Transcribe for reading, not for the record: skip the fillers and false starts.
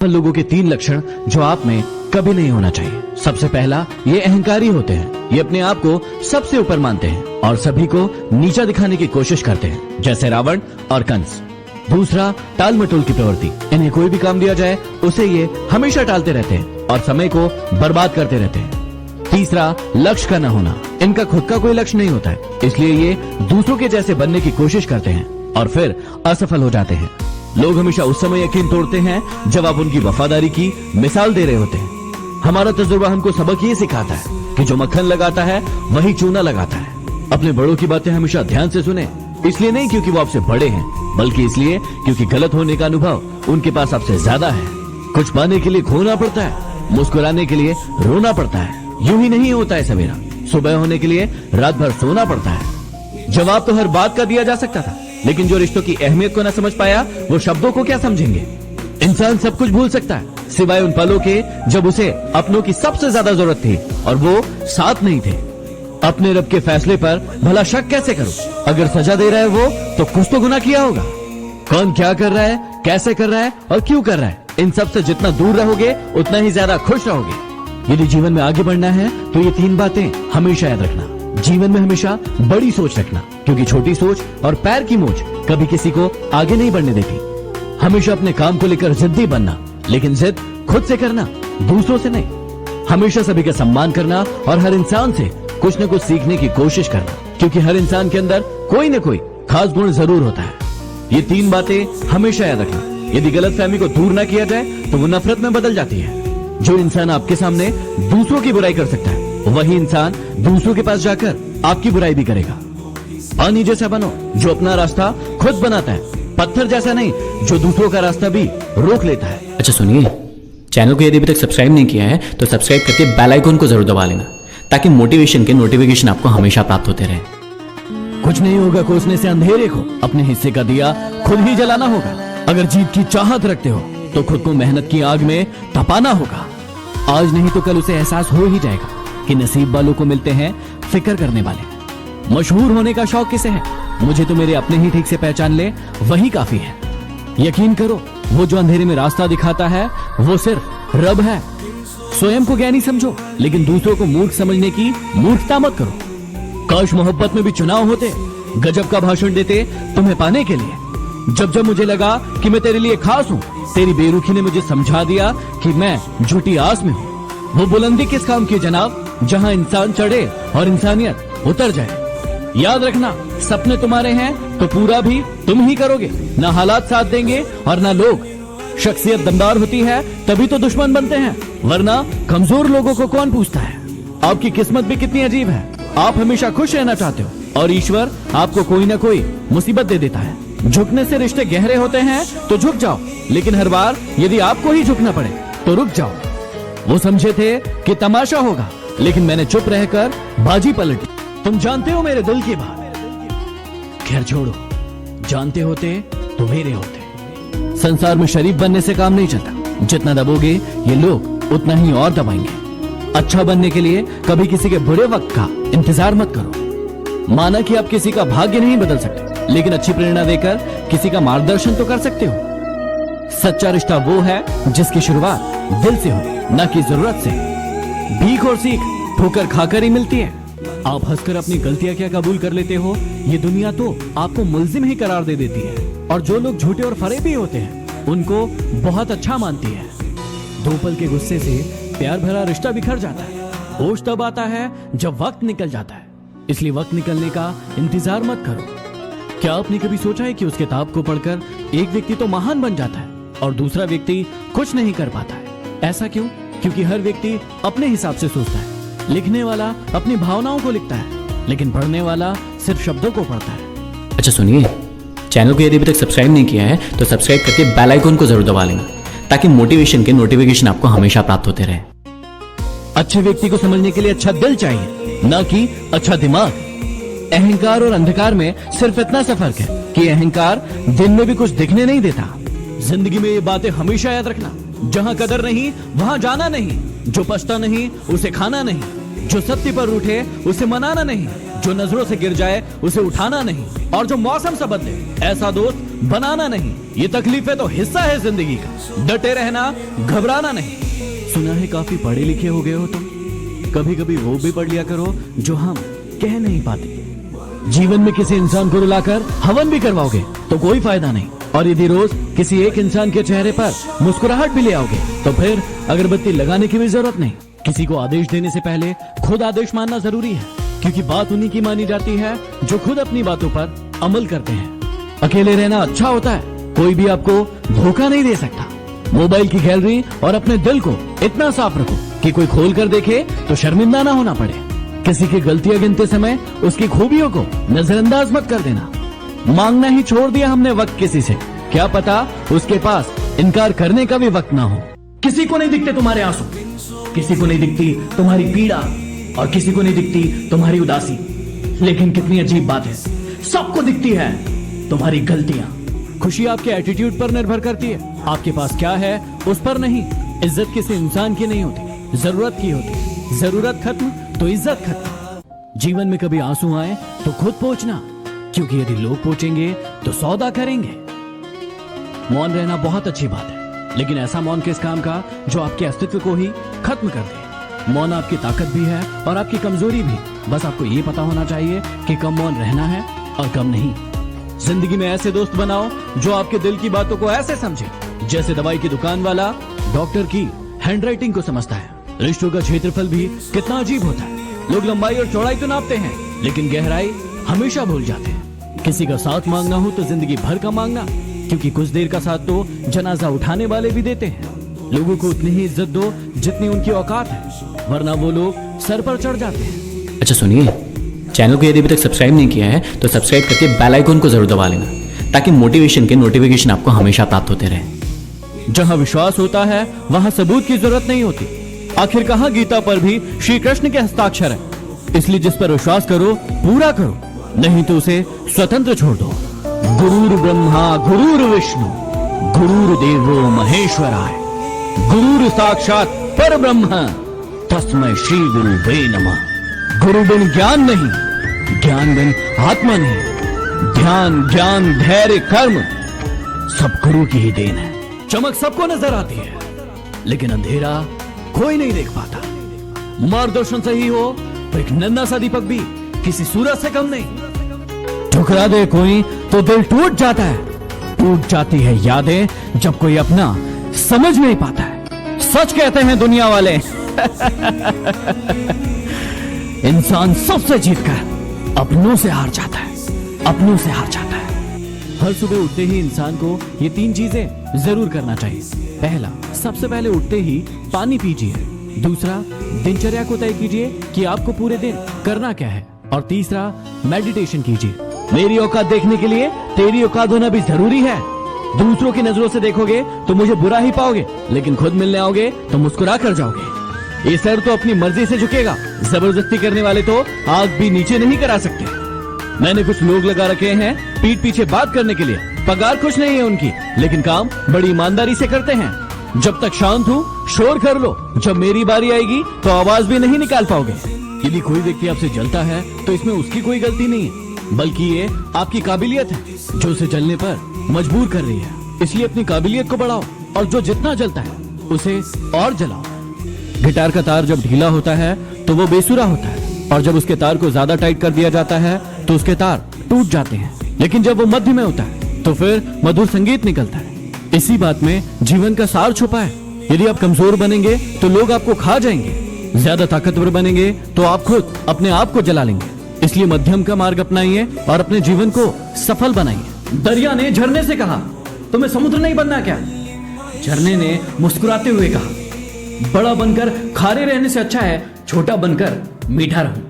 लोगों के 3 लक्षण जो आप में कभी नहीं होना चाहिए। सबसे पहला, ये अहंकारी होते हैं। ये अपने आप को सबसे ऊपर मानते हैं और सभी को नीचा दिखाने की कोशिश करते हैं, जैसे रावण और कंस। दूसरा, टाल मटोल की प्रवृत्ति। इन्हें कोई भी काम दिया जाए उसे ये हमेशा टालते रहते हैं और समय को बर्बाद करते रहते हैं। तीसरा, लक्ष्य का न होना। इनका खुद का कोई लक्ष्य नहीं होता है, इसलिए ये दूसरों के जैसे बनने की कोशिश करते हैं और फिर असफल हो जाते हैं। लोग हमेशा उस समय यकीन तोड़ते हैं जब आप उनकी वफादारी की मिसाल दे रहे होते हैं। हमारा तजुर्बा हमको सबक ये सिखाता है कि जो मक्खन लगाता है वही चूना लगाता है। अपने बड़ों की बातें हमेशा ध्यान से सुने, इसलिए नहीं क्योंकि वो आपसे बड़े हैं, बल्कि इसलिए क्योंकि गलत होने का अनुभव उनके पास आपसे ज्यादा है। कुछ पाने के लिए खोना पड़ता है, मुस्कुराने के लिए रोना पड़ता है। यूं ही नहीं होता है सवेरा, सुबह होने के लिए रात भर सोना पड़ता है। जवाब तो हर बात का दिया जा सकता था, लेकिन जो रिश्तों की अहमियत को न समझ पाया वो शब्दों को क्या समझेंगे। इंसान सब कुछ भूल सकता है सिवाय उन पलों के जब उसे अपनों की सबसे ज्यादा जरूरत थी और वो साथ नहीं थे। अपने रब के फैसले पर भला शक कैसे करूं? अगर सजा दे रहा है वो तो कुछ तो गुनाह किया होगा। कौन क्या कर रहा है, कैसे कर रहा है और क्यों कर रहा है, इन सब से जितना दूर रहोगे उतना ही ज्यादा खुश रहोगे। यदि जीवन में आगे बढ़ना है तो ये 3 बातें हमेशा याद रखना। जीवन में हमेशा बड़ी सोच रखना, क्योंकि छोटी सोच और पैर की मोच कभी किसी को आगे नहीं बढ़ने देती। हमेशा अपने काम को लेकर जिद्दी बनना, लेकिन जिद खुद से करना, दूसरों से नहीं। हमेशा सभी का सम्मान करना और हर इंसान से कुछ न कुछ सीखने की कोशिश करना, क्योंकि हर इंसान के अंदर कोई न कोई खास गुण जरूर होता है। ये 3 बातें हमेशा याद रखना। यदि गलतफहमी को दूर न किया जाए तो वो नफरत में बदल जाती है। जो इंसान आपके सामने दूसरों की बुराई कर सकता है, वही इंसान दूसरों के पास जाकर आपकी बुराई भी करेगा। पानी जैसा बनो जो अपना रास्ता खुद बनाता है, पत्थर जैसा नहीं जो दूसरों का रास्ता भी रोक लेता है। अच्छा सुनिए, चैनल को यदि अभी तक सब्सक्राइब नहीं किया है तो सब्सक्राइब करके बेल आइकन को जरूर दबा लेना, ताकि मोटिवेशन के नोटिफिकेशन आपको हमेशा प्राप्त होते रहे। कुछ नहीं होगा कोसने से अंधेरे को, अपने हिस्से का दिया खुद ही जलाना होगा। अगर जीत की चाहत रखते हो तो खुद को मेहनत की आग में तपाना होगा। आज नहीं तो कल उसे एहसास हो ही जाएगा कि नसीब वालों को मिलते हैं फिक्र करने वाले। मशहूर होने का शौक किसे है? मुझे तो मेरे अपने ही ठीक से पहचान ले वही काफी है। यकीन करो, वो जो अंधेरे में रास्ता दिखाता है वो सिर्फ रब है। स्वयं को ज्ञानी समझो, लेकिन दूसरों को मूर्ख समझने की मूर्खता मत करो। काश मोहब्बत में भी चुनाव होते, गजब का भाषण देते तुम्हें पाने के लिए। जब जब मुझे लगा कि मैं तेरे लिए खास हूँ, तेरी बेरुखी ने मुझे समझा दिया कि मैं झूठी आस में हूँ। वो बुलंदी किस काम की जनाब, जहाँ इंसान चढ़े और इंसानियत उतर जाए। याद रखना, सपने तुम्हारे हैं तो पूरा भी तुम ही करोगे। ना हालात साथ देंगे और ना लोग। शख्सियत दमदार होती है तभी तो दुश्मन बनते हैं, वरना कमजोर लोगों को कौन पूछता है। आपकी किस्मत भी कितनी अजीब है। आप हमेशा खुश रहना चाहते हो और ईश्वर आपको कोई ना कोई मुसीबत दे देता है। झुकने से रिश्ते गहरे होते हैं तो झुक जाओ, लेकिन हर बार यदि आपको ही झुकना पड़े तो रुक जाओ। वो समझे थे कि तमाशा होगा, लेकिन मैंने चुप रहकर बाजी पलटी। तुम जानते हो मेरे दिल की बात, खैर छोड़ो, जानते होते तो मेरे होते। संसार में शरीफ बनने से काम नहीं चलता। जितना दबोगे ये लोग उतना ही और दबाएंगे। अच्छा बनने के लिए कभी किसी के बुरे वक्त का इंतजार मत करो। माना कि आप किसी का भाग्य नहीं बदल सकते, लेकिन अच्छी प्रेरणा देकर किसी का मार्गदर्शन तो कर सकते हो। सच्चा रिश्ता वो है जिसकी शुरुआत दिल से हो, न कि जरूरत से। भीख और सीख ठोकर खाकर ही मिलती है। आप हंसकर अपनी गलतियां क्या कबूल कर लेते हो, ये दुनिया तो आपको मुल्जिम ही करार दे देती है। और जो लोग झूठे और फरेबी होते हैं उनको बहुत अच्छा मानती है। 2 पल के गुस्से से प्यार भरा रिश्ता बिखर जाता है। होश तब आता है जब वक्त निकल जाता है, इसलिए वक्त निकलने का इंतजार मत करो। क्या आपने कभी सोचा है कि उस किताब को पढ़कर एक व्यक्ति तो महान बन जाता है और दूसरा व्यक्ति कुछ नहीं कर पाता है? ऐसा क्यों? क्योंकि हर व्यक्ति अपने हिसाब से सोचता है। लिखने वाला अपनी भावनाओं को लिखता है, लेकिन पढ़ने वाला सिर्फ शब्दों को पढ़ता है। अच्छा सुनिए, चैनल को यदि अभी तक सब्सक्राइब नहीं किया है तो सब्सक्राइब करके बेल आइकन को जरूर दबा लेना, ताकि मोटिवेशन के नोटिफिकेशन आपको हमेशा प्राप्त होते रहे। अच्छे व्यक्ति को समझने के लिए अच्छा दिल चाहिए, न कि अच्छा दिमाग। अहंकार और अंधकार में सिर्फ इतना सा फर्क है कि अहंकार दिन में भी कुछ दिखने नहीं देता। जिंदगी में ये बातें हमेशा याद रखना, जहाँ कदर नहीं वहाँ जाना नहीं, जो पछता नहीं उसे खाना नहीं, जो सत्य पर उठे उसे मनाना नहीं, जो नजरों से गिर जाए उसे उठाना नहीं, और जो मौसम से बदले ऐसा दोस्त बनाना नहीं। ये तकलीफें तो हिस्सा है जिंदगी का। डटे रहना, घबराना नहीं। सुना है काफी पढ़े लिखे हो गए हो तुम। कभी कभी वो भी पढ़ लिया करो जो हम कह नहीं पाते। जीवन में किसी इंसान को रुलाकर हवन भी करवाओगे तो कोई फायदा नहीं। और यदि रोज किसी एक इंसान के चेहरे पर मुस्कुराहट भी ले आओगे तो फिर अगरबत्ती लगाने की भी जरूरत नहीं। किसी को आदेश देने से पहले खुद आदेश मानना जरूरी है, क्योंकि बात उन्हीं की मानी जाती है जो खुद अपनी बातों पर अमल करते हैं। अकेले रहना अच्छा होता है, कोई भी आपको धोखा नहीं दे सकता। मोबाइल की गैलरी और अपने दिल को इतना साफ रखो कि कोई खोल कर देखे तो शर्मिंदा ना होना पड़े। किसी की गलतियां गिनते समय उसकी खूबियों को नजरअंदाज मत कर देना। मांगना ही छोड़ दिया हमने वक्त किसी से, क्या पता उसके पास इनकार करने का भी वक्त ना हो। किसी को नहीं दिखते तुम्हारे आंसू, किसी को नहीं दिखती तुम्हारी पीड़ा, और किसी को नहीं दिखती तुम्हारी उदासी। लेकिन कितनी अजीब बात है, सबको दिखती है तुम्हारी गलतियां। खुशी आपके एटीट्यूड पर निर्भर करती है, आपके पास क्या है उस पर नहीं। इज्जत किसी इंसान की नहीं होती, जरूरत की होती। जरूरत खत्म तो इज्जत खत्म। जीवन में कभी आंसू आए तो खुद पोंछना, क्योंकि यदि लोग पोंछेंगे तो सौदा करेंगे। मौन रहना बहुत अच्छी बात है, लेकिन ऐसा मौन किस काम का जो आपके अस्तित्व को ही खत्म कर दे। मौन आपकी ताकत भी है और आपकी कमजोरी भी। बस आपको ये पता होना चाहिए कि कब मौन रहना है और कब नहीं। जिंदगी में ऐसे दोस्त बनाओ जो आपके दिल की बातों को ऐसे समझे जैसे दवाई की दुकान वाला डॉक्टर की हैंडराइटिंग को समझता है। रिश्तों का क्षेत्रफल भी कितना अजीब होता है। लोग लंबाई और चौड़ाई तो नापते हैं, लेकिन गहराई हमेशा भूल जाते हैं। किसी का साथ मांगना हो तो जिंदगी भर का मांगना, क्योंकि कुछ देर का साथ तो जनाजा उठाने वाले भी देते हैं। लोगों को उतनी ही इज्जत दो जितनी उनकी औकात है, वरना वो लोग सर पर चढ़ जाते हैं। अच्छा सुनिए, चैनल को यदि अभी तक सब्सक्राइब नहीं किया है तो सब्सक्राइब करके बेल आइकन को जरूर दबा लेना, ताकि मोटिवेशन के नोटिफिकेशन आपको हमेशा प्राप्त होते रहे। जहां विश्वास होता है वहां सबूत की जरूरत नहीं होती। आखिर कहां गीता पर भी श्री कृष्ण के हस्ताक्षर है। इसलिए जिस पर विश्वास करो पूरा करो, नहीं तो उसे स्वतंत्र छोड़ दो। गुरुर् ब्रह्मा गुरुर् विष्णु गुरुर्देवो महेश्वराय गुरुर् साक्षात परब्रह्म तस्मै श्री गुरुवे नमः। गुरु बिन ज्ञान नहीं, ज्ञान बिन आत्मा नहीं। ध्यान ज्ञान धैर्य कर्म सब गुरु की ही देन है। चमक सबको नजर आती है, लेकिन अंधेरा कोई नहीं देख पाता। मार्गदर्शन सही हो तो एक नन्हा सा दीपक भी किसी सूरज से कम नहीं। ठुकरा दे कोई तो दिल टूट जाता है। टूट जाती है यादें जब कोई अपना समझ नहीं पाता है। सच कहते हैं दुनिया वाले इंसान सबसे जीतकर अपनों से हार जाता है, अपनों से हार जाता है। हर सुबह उठते ही इंसान को ये 3 चीजें जरूर करना चाहिए। पहला, सबसे पहले उठते ही पानी पीजिए। दूसरा, दिनचर्या को तय कीजिए कि आपको पूरे दिन करना क्या है। और तीसरा, मेडिटेशन कीजिए। मेरी औकात देखने के लिए तेरी औकात होना भी जरूरी है। दूसरों की नजरों से देखोगे तो मुझे बुरा ही पाओगे, लेकिन खुद मिलने आओगे तो मुस्कुरा कर जाओगे। ये सर तो अपनी मर्जी से झुकेगा, जबरदस्ती करने वाले तो आग भी नीचे नहीं करा सकते। मैंने कुछ लोग लगा रखे हैं पीठ पीछे बात करने के लिए। पगार कुछ नहीं है उनकी, लेकिन काम बड़ी ईमानदारी से करते हैं। जब तक शांत हूँ शोर कर लो, जब मेरी बारी आएगी तो आवाज भी नहीं निकाल पाओगे। यदि कोई व्यक्ति आपसे जलता है तो इसमें उसकी कोई गलती नहीं है, बल्कि ये आपकी काबिलियत है जो उसे जलने पर मजबूर कर रही है। इसलिए अपनी काबिलियत को बढ़ाओ और जो जितना जलता है उसे और जलाओ। गिटार का तार जब ढीला होता है तो वो बेसुरा होता है, और जब उसके तार को ज्यादा टाइट कर दिया जाता है तो उसके तार टूट जाते हैं। लेकिन जब वो मध्य में होता है तो फिर मधुर संगीत निकलता है। इसी बात में जीवन का सार छुपा है। यदि आप कमजोर बनेंगे तो लोग आपको खा जाएंगे, ज्यादा ताकतवर बनेंगे तो आप खुद अपने आप को जला लेंगे। इसलिए मध्यम का मार्ग अपनाइए और अपने जीवन को सफल बनाइए। दरिया ने झरने से कहा, तुम्हें समुद्र नहीं बनना क्या? झरने ने मुस्कुराते हुए कहा, बड़ा बनकर खारे रहने से अच्छा है छोटा बनकर मीठा रहूं।